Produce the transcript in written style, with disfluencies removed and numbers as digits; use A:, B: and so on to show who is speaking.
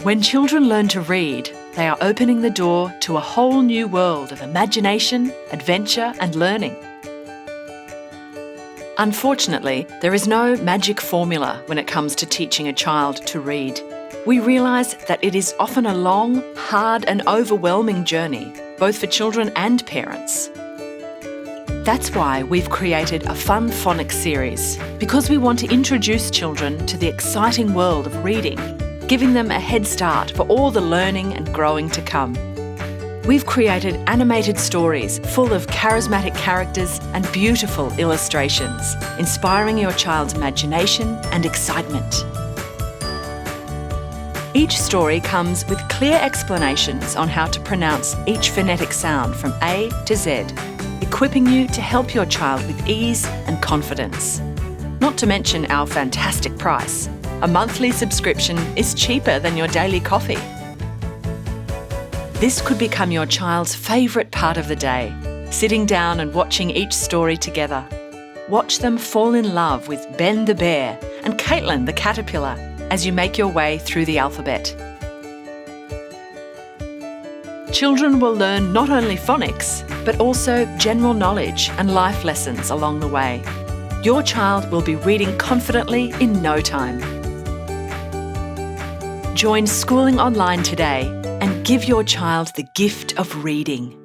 A: When children learn to read, they are opening the door to a whole new world of imagination, adventure, and learning. Unfortunately, there is no magic formula when it comes to teaching a child to read. We realise that it is often a long, hard, and overwhelming journey, both for children and parents. That's why we've created A Fun Phonics Series, because we want to introduce children to the exciting world of reading, giving them a head start for all the learning and growing to come. We've created animated stories full of charismatic characters and beautiful illustrations, inspiring your child's imagination and excitement. Each story comes with clear explanations on how to pronounce each phonetic sound from A to Z, equipping you to help your child with ease and confidence. Not to mention our fantastic price. A monthly subscription is cheaper than your daily coffee. This could become your child's favourite part of the day, sitting down and watching each story together. Watch them fall in love with Ben the bear and Caitlin the caterpillar as you make your way through the alphabet. Children will learn not only phonics, but also general knowledge and life lessons along the way. Your child will be reading confidently in no time. Join Schooling Online today and give your child the gift of reading.